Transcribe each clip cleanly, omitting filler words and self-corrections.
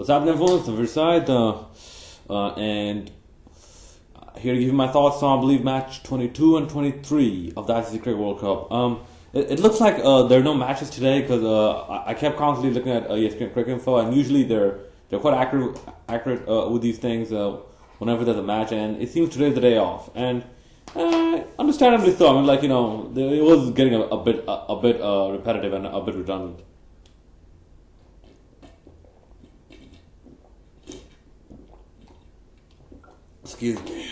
What's happening, folks? I'm Versailles, and here to give you my thoughts on, I believe, match 22 and 23 of the ICC Cricket World Cup. It looks like there are no matches today because I kept constantly looking at ESPN Cricket Info, and usually they're quite accurate with these things whenever there's a match, and it seems today's the day off, and understandably so. I mean, like, it was getting a bit repetitive and a bit redundant. Excuse me.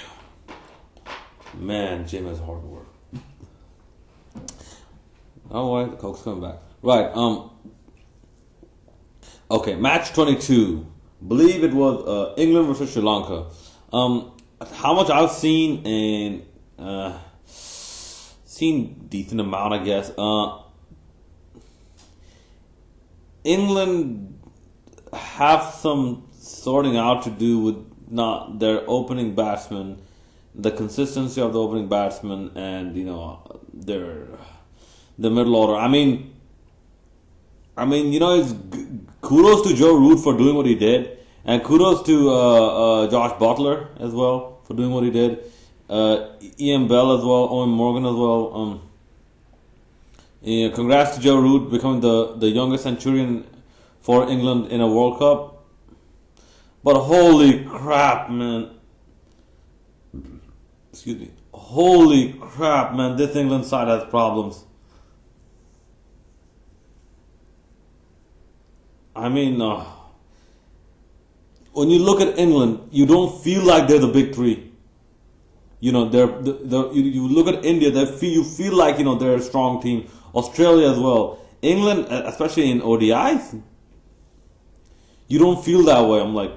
Man, gym is hard work. Oh, wait, the Coke's coming back. Right, okay, match 22. Believe it was England versus Sri Lanka. How much I've seen seen decent amount, I guess. England have some sorting out to do with not their opening batsman, the consistency of the opening batsman, and the middle order. I mean, it's kudos to Joe Root for doing what he did, and kudos to Josh Butler as well for doing what he did. Ian Bell as well, Owen Morgan as well. Congrats to Joe Root becoming the youngest centurion for England in a World Cup. But holy crap, man. Excuse me. Holy crap, man. This England side has problems. I mean, when you look at England, you don't feel like they're the big three. You look at India, you feel like, they're a strong team. Australia as well. England, especially in ODIs, you don't feel that way. I'm like,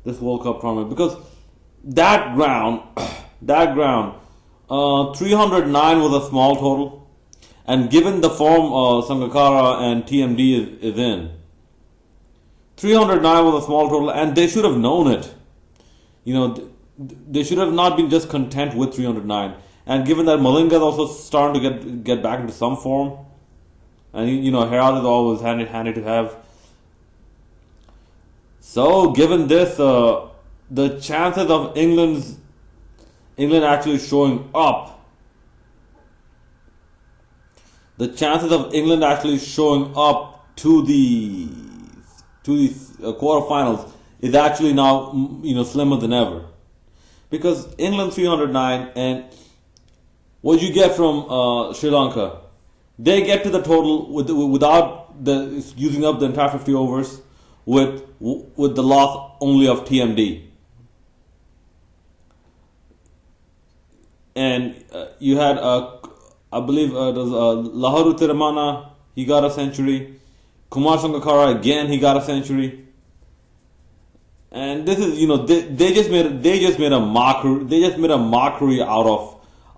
this World Cup tournament, because that ground 309 was a small total, and given the form Sangakkara and TMD is in, 309 was a small total, and they should have known it. They should have not been just content with 309. And given that Malinga is also starting to get back into some form, and Herald is always handy to have. So, given this, the chances of England actually showing up, to the quarterfinals is actually now slimmer than ever, because England 309, and what you get from Sri Lanka, they get to the total without using up the entire 50 overs. With the loss only of TMD, and you had I believe it was Lahuru Tiramana, he got a century. Kumar Sangakkara again, he got a century. And this is they just made a mockery. They just made a mockery out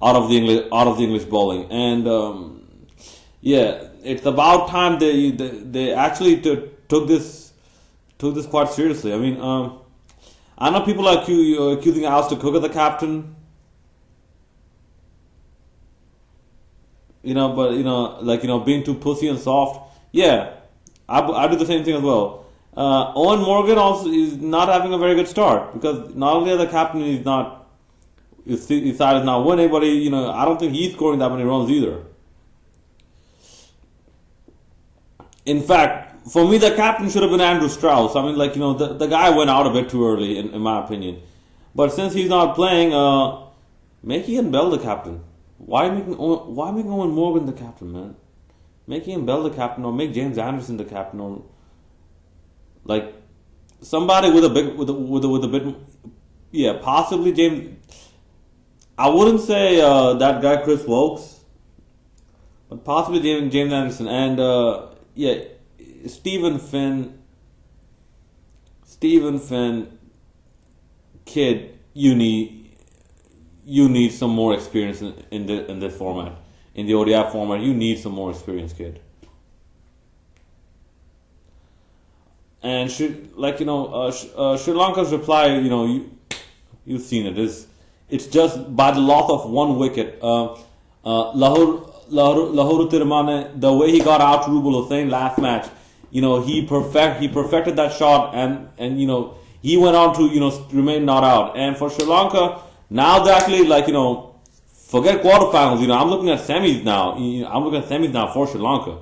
of the English bowling, and it's about time they actually took this quite seriously. I mean, I know people are accusing Alistair Cook as the captain. But being too pussy and soft. Yeah, I do the same thing as well. Owen Morgan also is not having a very good start, because not only as a captain his side is not winning, but I don't think he's scoring that many runs either. In fact, for me, the captain should have been Andrew Strauss. I mean, the guy went out a bit too early, in my opinion. But since he's not playing, make Ian Bell the captain. Why making Owen Morgan the captain, man? Make Ian Bell the captain, or make James Anderson the captain, or somebody with a bit, possibly James. I wouldn't say that guy Chris Wokes, but possibly James Anderson, and Stephen Finn, kid, you need some more experience in this format, in the ODI format. You need some more experience, kid. And Sri Lanka's reply, you've seen it. It's just by the loss of one wicket. Lahuru Tiramane, the way he got out to Rubal Hussain last match, he perfected that shot, and he went on to remain not out. And for Sri Lanka, now they actually forget quarterfinals. I'm looking at semis now. I'm looking at semis now for Sri Lanka.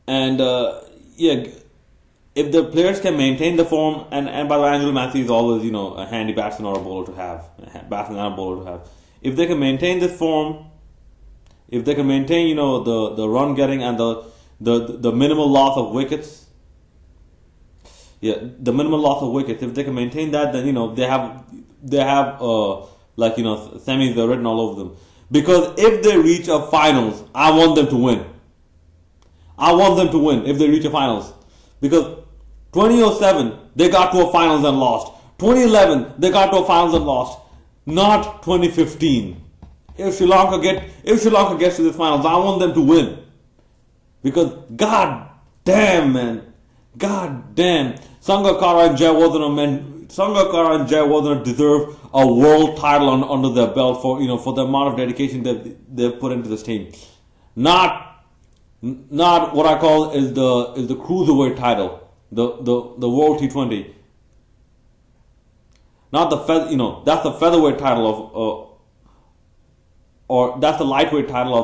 And if the players can maintain the form, and by the way, Angelo Matthews is always a handy batsman or a bowler to have, If they can maintain this form, if they can maintain the run getting and the minimal loss of wickets, the minimal loss of wickets. If they can maintain that, then they have semis they're written all over them. Because if they reach a finals, I want them to win. I want them to win if they reach a finals. Because 2007, they got to a finals and lost. 2011, they got to a finals and lost. Not 2015. If Sri Lanka gets to the finals, I want them to win. Because god damn, man. God damn. Sangakkara and Jayawardene deserve a world title under their belt for the amount of dedication that they've put into this team. Not what I call is the cruiserweight title, the World T20. Not the that's the featherweight title or that's the lightweight title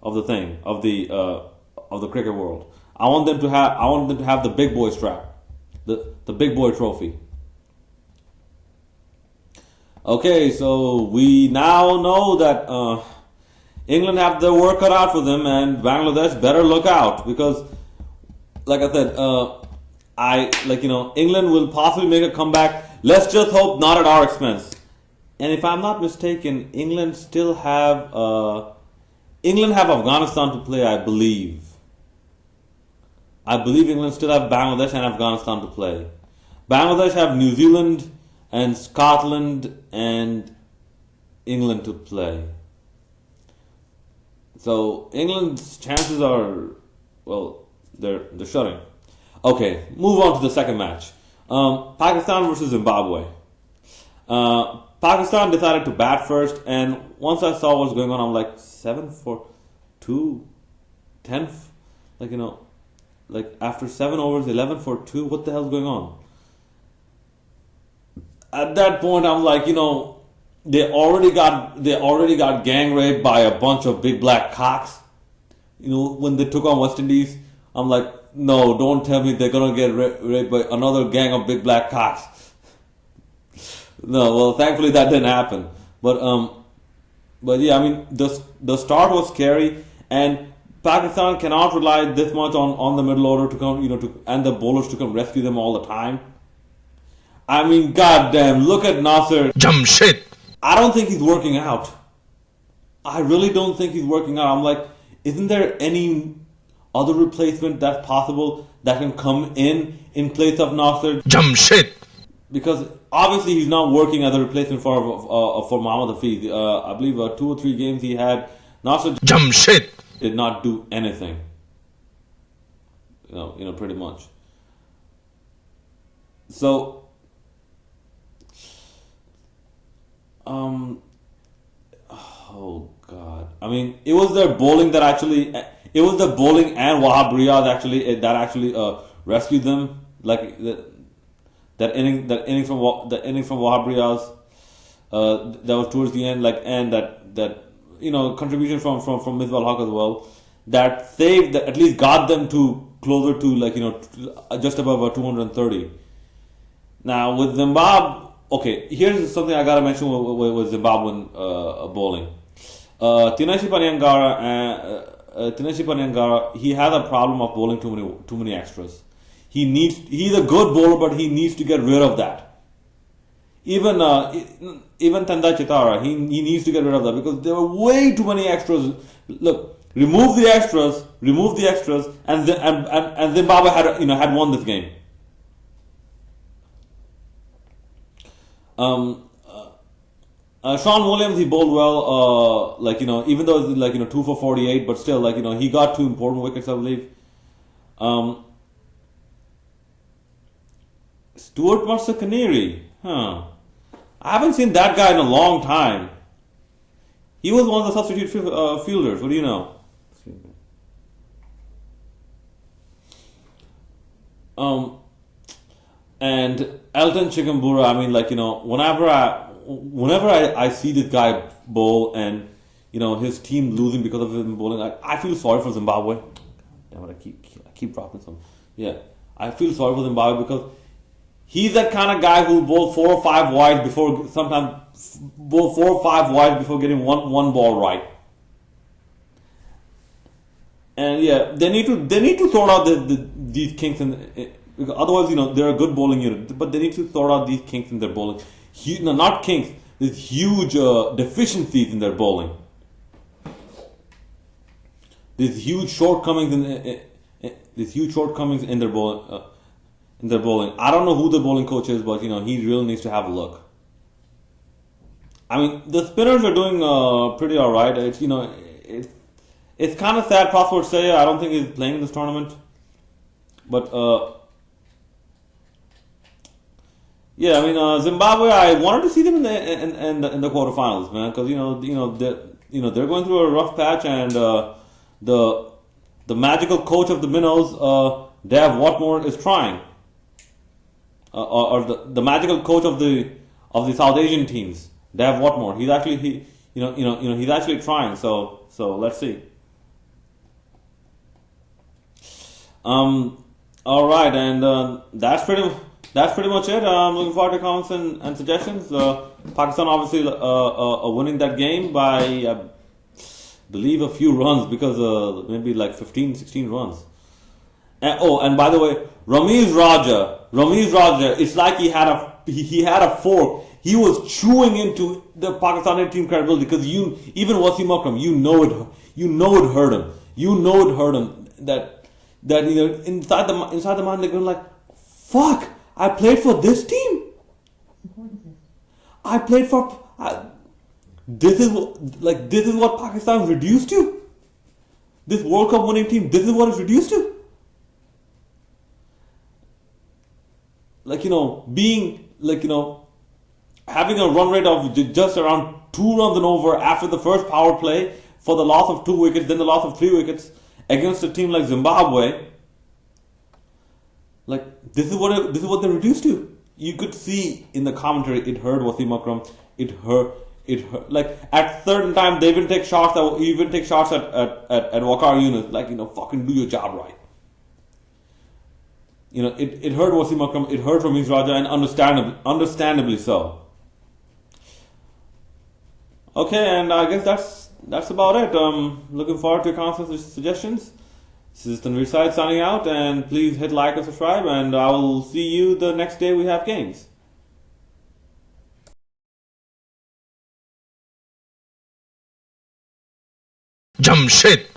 of the cricket world. I want them to have the big boy strap, the big boy trophy. Okay, so we now know that England have their work cut out for them, and Bangladesh better look out, because, like I said, England will possibly make a comeback. Let's just hope not at our expense. And if I'm not mistaken, England have Afghanistan to play, I believe. I believe England still have Bangladesh and Afghanistan to play. Bangladesh have New Zealand and Scotland and England to play. So England's chances are, well, they're shutting. Okay, move on to the second match. Pakistan versus Zimbabwe. Pakistan decided to bat first, and once I saw what's going on, I'm like 7-for-2, 10, after 7 overs, 11-for-2. What the hell's going on? At that point, I'm like, they already got gang raped by a bunch of big black cocks. When they took on West Indies, I'm like, no, don't tell me they're gonna get raped by another gang of big black cocks. No, well, thankfully that didn't happen. But yeah, I mean, the start was scary, and Pakistan cannot rely this much on the middle order to come, and the bowlers to come rescue them all the time. I mean, goddamn, look at Nasser Jamshid. I don't think he's working out. I really don't think he's working out. I'm like, isn't there any other replacement that's possible that can come in place of Nasser Jamshid? Because obviously he's not working as a replacement for Mohammad Hafiz. I believe 2 or 3 games he had, Nasser Jamshid did not do anything. Pretty much. So, oh God! I mean, it was their bowling that actually, it was the bowling and Wahab Riaz that rescued them. Like that inning from Wahab Riaz, that was towards the end, and that contribution from Misbah Haq as well, that saved, that at least got them to closer to just above 230. Now with Zimbabwe. Okay, here's something I gotta mention with Zimbabwean bowling. Tineshi Panyangara, he has a problem of bowling too many extras. He's a good bowler, but he needs to get rid of that. Even Tanda Chitara, he needs to get rid of that, because there were way too many extras. Look, remove the extras, and Zimbabwe had won this game. Sean Williams, he bowled well, even though 2 for 48, but still, he got 2 important wickets, I believe. Stuart Mercer-Canary, I haven't seen that guy in a long time. He was one of the substitute fielders. What do you know? And Elton Chikambura, I mean, like, whenever I see this guy bowl and, his team losing because of him bowling, I feel sorry for Zimbabwe. Damn it, I keep dropping some. Yeah, I feel sorry for Zimbabwe because he's that kind of guy who bowl 4 or 5 wide before, sometimes bowl 4 or 5 wide before getting one ball right. And yeah, they need to sort out these kinks because otherwise, they're a good bowling unit, but they need to sort out these kinks in their bowling. No, not kinks. There's huge deficiencies in their bowling. There's huge shortcomings in their bowling. I don't know who the bowling coach is, but he really needs to have a look. I mean, the spinners are doing pretty all right. It's kind of sad. Prosper Saya, I don't think he's playing in this tournament, but yeah, I mean Zimbabwe. I wanted to see them in the quarterfinals, man, because they're going through a rough patch, and the magical coach of the minnows, Dav Watmore, is trying, or the magical coach of the South Asian teams, Dav Watmore. He's actually he's actually trying. So let's see. All right, and that's pretty much it. I'm looking forward to comments and suggestions. Pakistan obviously winning that game by, I believe, a few runs, because maybe like 15, 16 runs. And by the way, Ramiz Raja, it's like he had a fork. He was chewing into the Pakistani team credibility, because even Wasim Akram, it hurt him. It hurt him that inside the mind they're going like, fuck, I played for this team. I played for this is what Pakistan is reduced to. This World Cup winning team, this is what it's reduced to. Having a run rate of just around 2 runs and over after the first power play for the loss of 2 wickets, then the loss of 3 wickets against a team like Zimbabwe. This is what they're reduced to. You could see in the commentary, it hurt Wasim Akram. It hurt. Like at certain time, they even take shots at Waqar Yunus. Fucking do your job right. It hurt Wasim Akram. It hurt Ramiz Raja, and understandably so. Okay, and I guess that's about it. Looking forward to your comments and suggestions. This is Tanveer Syed signing out, and please hit like and subscribe, and I will see you the next day we have games. Jamshid.